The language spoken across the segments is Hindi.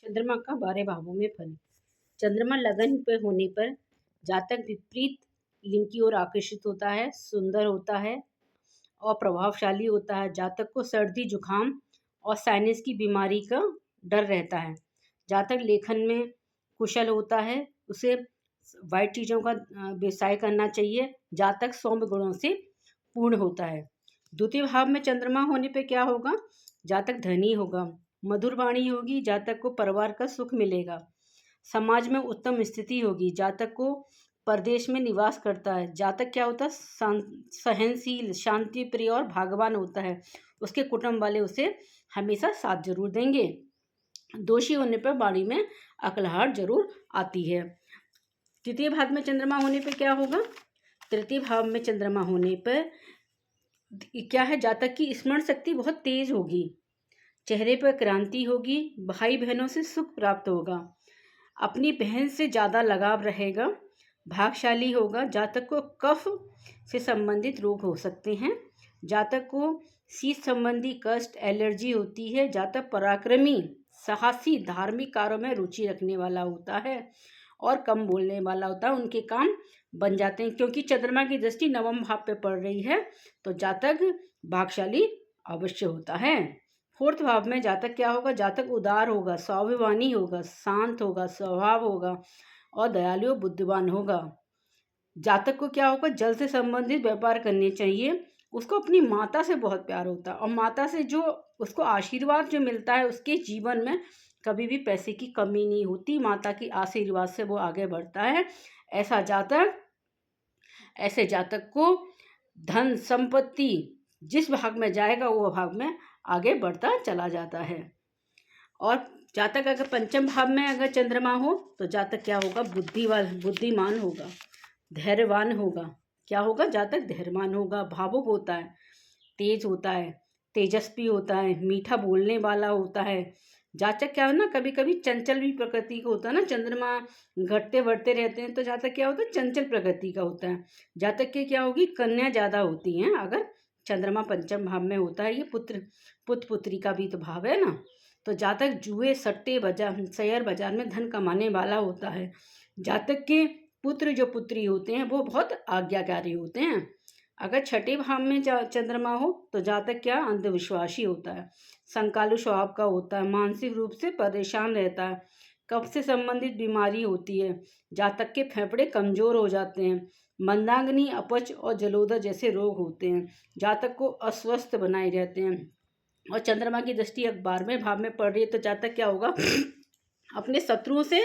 चंद्रमा का 12 भावों में फल। चंद्रमा लगन पे होने पर जातक विपरीत लिंग की ओर आकर्षित होता है, सुंदर होता है और प्रभावशाली होता है। जातक को सर्दी जुकाम और साइनस की बीमारी का डर रहता है। जातक लेखन में कुशल होता है, उसे वाइट चीज़ों का व्यवसाय करना चाहिए। जातक सौम्य गुणों से पूर्ण होता है। द्वितीय भाव में चंद्रमा होने पे क्या होगा? जातक धनी होगा, मधुर वाणी होगी, जातक को परिवार का सुख मिलेगा, समाज में उत्तम स्थिति होगी। जातक को परदेश में निवास करता है। जातक क्या होता है? सहनशील, शांति प्रिय और भाग्यवान होता है। उसके कुटुंब वाले उसे हमेशा साथ जरूर देंगे। दोषी होने पर वाणी में अकलहाट जरूर आती है। तृतीय भाव में चंद्रमा होने पर क्या होगा? तृतीय भाव में चंद्रमा होने पर क्या है? जातक की स्मरण शक्ति बहुत तेज होगी, चेहरे पर क्रांति होगी, भाई बहनों से सुख प्राप्त होगा, अपनी बहन से ज़्यादा लगाव रहेगा, भाग्यशाली होगा। जातक को कफ से संबंधित रोग हो सकते हैं। जातक को शीत संबंधी कष्ट, एलर्जी होती है। जातक पराक्रमी, साहसी, धार्मिक कार्यों में रुचि रखने वाला होता है और कम बोलने वाला होता है। उनके काम बन जाते हैं क्योंकि चंद्रमा की दृष्टि नवम भाव पे पड़ रही है, तो जातक भाग्यशाली अवश्य होता है। फोर्थ भाव में जातक क्या होगा? जातक उदार होगा, स्वाभिमानी होगा, शांत होगा, स्वभाव होगा और दयालु बुद्धिमान होगा। जातक को क्या होगा? जल से संबंधित व्यापार करने चाहिए। उसको अपनी माता से बहुत प्यार होता है और माता से जो उसको आशीर्वाद जो मिलता है, उसके जीवन में कभी भी पैसे की कमी नहीं होती। माता की आशीर्वाद से वो आगे बढ़ता है। ऐसे जातक को धन संपत्ति जिस भाग में जाएगा वो भाग में आगे बढ़ता चला जाता है। और जातक अगर पंचम भाव में अगर चंद्रमा हो तो जातक क्या होगा? बुद्धिमान होगा, धैर्यवान होगा। क्या होगा? जातक धैर्यवान होगा, भावुक होता है, तेज होता है, तेजस्वी होता है, मीठा बोलने वाला होता है। जातक क्या हो ना, कभी कभी चंचल भी प्रकृति का होता है ना। चंद्रमा घटते बढ़ते रहते हैं तो जातक क्या होता है? चंचल प्रकृति का होता है। जातक के क्या होगी? कन्या ज़्यादा होती हैं अगर चंद्रमा पंचम भाव में होता है। ये पुत्र पुत्री का भी तो भाव है ना। तो जातक जुए, सट्टे, शेयर बाजार में धन कमाने वाला होता है। जातक के पुत्र जो पुत्री होते हैं वो बहुत आज्ञाकारी होते हैं। अगर छठे भाव में चंद्रमा हो तो जातक क्या? अंधविश्वासी होता है, संकालु स्वभाव का होता है, मानसिक रूप से परेशान रहता है, कफ से संबंधित बीमारी होती है। जातक के फेफड़े कमजोर हो जाते हैं, मंदाग्नि, अपच और जलोदर जैसे रोग होते हैं। जातक को अस्वस्थ बनाए रहते हैं। और चंद्रमा की दृष्टि 12वें भाव में पड़ रही है तो जातक क्या होगा? अपने शत्रुओं से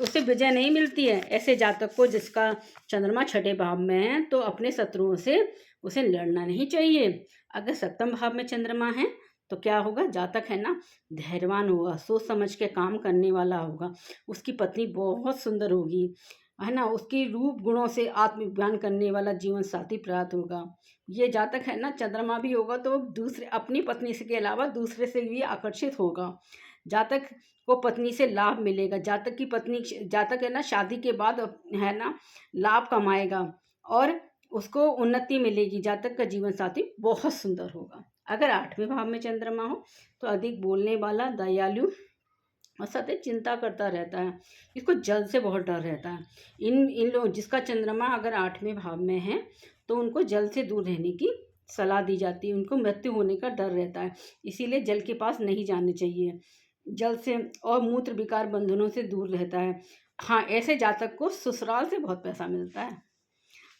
उसे विजय नहीं मिलती है। ऐसे जातक को जिसका चंद्रमा छठे भाव में है तो अपने शत्रुओं से उसे लड़ना नहीं चाहिए। अगर सप्तम भाव में चंद्रमा है तो क्या होगा? जातक है ना धैर्यवान होगा, सोच समझ के काम करने वाला होगा, उसकी पत्नी बहुत सुंदर होगी, है ना, उसकी रूप गुणों से आत्मज्ञान करने वाला जीवन साथी प्राप्त होगा। ये जातक है ना चंद्रमा भी होगा तो दूसरे अपनी पत्नी से के अलावा दूसरे से भी आकर्षित होगा। जातक को पत्नी से लाभ मिलेगा। जातक है ना शादी के बाद है ना लाभ कमाएगा और उसको उन्नति मिलेगी। जातक का जीवन साथी बहुत सुंदर होगा। अगर 8वें भाव में चंद्रमा हो तो अधिक बोलने वाला, दयालु और सतत चिंता करता रहता है। इसको जल से बहुत डर रहता है। इन लोग जिसका चंद्रमा अगर 8वें भाव में है तो उनको जल से दूर रहने की सलाह दी जाती है। उनको मृत्यु होने का डर रहता है, इसीलिए जल के पास नहीं जाने चाहिए। जल से और मूत्र विकार बंधनों से दूर रहता है। हाँ, ऐसे जातक को ससुराल से बहुत पैसा मिलता है।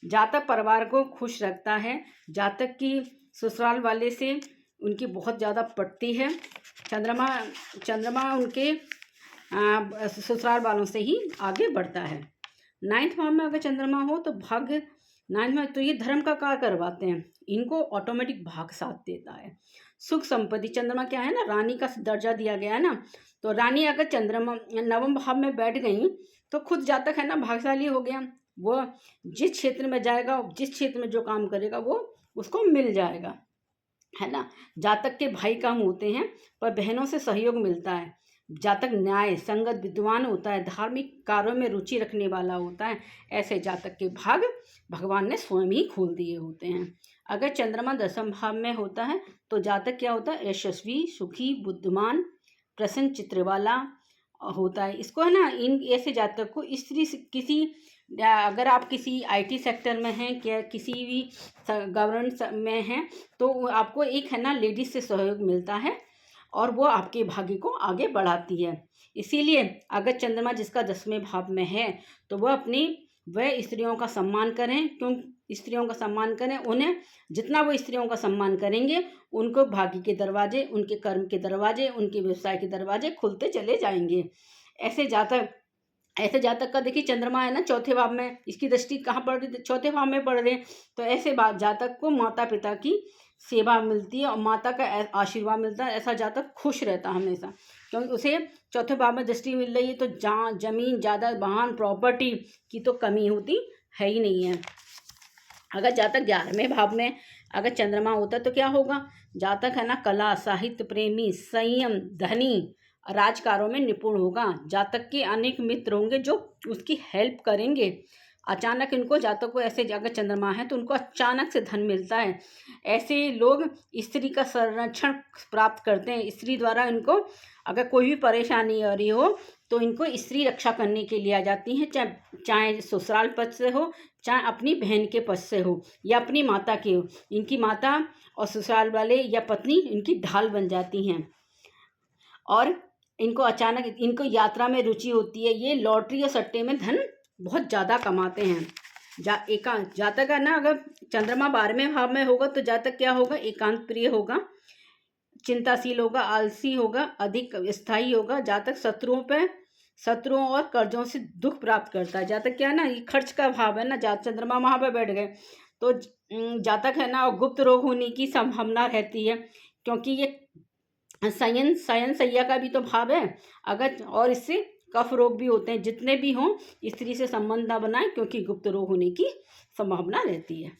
जातक परिवार को खुश रखता है। जातक की ससुराल वाले से उनकी बहुत ज़्यादा पटती है। चंद्रमा उनके ससुराल वालों से ही आगे बढ़ता है। 9th भाव में अगर चंद्रमा हो तो भाग्य 9th में तो ये धर्म का कार्य करवाते हैं। इनको ऑटोमेटिक भाग साथ देता है। सुख संपत्ति, चंद्रमा क्या है ना रानी का दर्जा दिया गया है ना, तो रानी अगर चंद्रमा 9वें भाव में बैठ गई तो खुद जातक है ना भाग्यशाली हो गया। वो जिस क्षेत्र में जाएगा, जिस क्षेत्र में जो काम करेगा वो उसको मिल जाएगा, है ना। जातक के भाई कम होते हैं पर बहनों से सहयोग मिलता है। जातक न्याय संगत विद्वान होता है, धार्मिक कार्यों में रुचि रखने वाला होता है। ऐसे जातक के भाग भगवान ने स्वयं ही खोल दिए होते हैं। अगर चंद्रमा 10वें भाव में होता है तो जातक क्या होता है? यशस्वी, सुखी, बुद्धिमान, प्रसन्न चित्र वाला होता है। इसको है ना, इन ऐसे जातक को स्त्री किसी, अगर आप किसी IT सेक्टर में हैं, क्या किसी भी गवर्नमेंट में हैं, तो आपको एक है ना लेडीज से सहयोग मिलता है और वो आपके भाग्य को आगे बढ़ाती है। इसीलिए अगर चंद्रमा जिसका 10वें भाव में है तो वह स्त्रियों का सम्मान करें। क्यों स्त्रियों का सम्मान करें? उन्हें जितना वो स्त्रियों का सम्मान करेंगे, उनको भाग्य के दरवाजे, उनके कर्म के दरवाजे, उनके व्यवसाय के दरवाजे खुलते चले जाएंगे। ऐसे जातक का देखिए चंद्रमा है ना 4थे भाव में, इसकी दृष्टि कहाँ पड़ रही? 4थे भाव में पड़ रहे। तो ऐसे जातक को माता पिता की सेवा मिलती है और माता का आशीर्वाद मिलता है। ऐसा जातक खुश रहता है हमेशा, क्योंकि उसे 4थे भाव में दृष्टि मिल रही है। तो जमीन, जायदाद, वाहन, प्रॉपर्टी की तो कमी होती है ही नहीं है। अगर जातक 11वें भाव में अगर चंद्रमा होता तो क्या होगा? जातक है ना कला, साहित्य प्रेमी, संयम, धनी, राजकारों में निपुण होगा। जातक के अनेक मित्र होंगे जो उसकी हेल्प करेंगे। अचानक इनको, जातक को ऐसे अगर चंद्रमा है तो उनको अचानक से धन मिलता है। ऐसे लोग स्त्री का संरक्षण प्राप्त करते हैं। स्त्री द्वारा इनको अगर कोई भी परेशानी आ रही हो तो इनको स्त्री रक्षा करने के लिए आ जाती हैं, चाहे ससुराल पक्ष से हो, चाहे अपनी बहन के पक्ष से हो, या अपनी माता के हो। इनकी माता और ससुराल वाले या पत्नी इनकी ढाल बन जाती हैं। और इनको अचानक, इनको यात्रा में रुचि होती है। ये लॉटरी और सट्टे में धन बहुत ज़्यादा कमाते हैं। जातक है ना अगर चंद्रमा 12वें भाव में होगा तो जातक क्या होगा? एकांत प्रिय होगा, चिंताशील होगा, आलसी होगा, अधिक स्थायी होगा। जातक शत्रुओं और कर्जों से दुख प्राप्त करता है। जातक क्या है ना, ये खर्च का भाव है ना, चंद्रमा वहाँ पर बैठ गए तो जातक है ना, और गुप्त रोग होने की संभावना रहती है, क्योंकि ये शयन सैया का भी तो भाव है। अगर, और इससे कफ रोग भी होते हैं। जितने भी हों, स्त्री से संबंध ना बनाएं, क्योंकि गुप्त रोग होने की संभावना रहती है।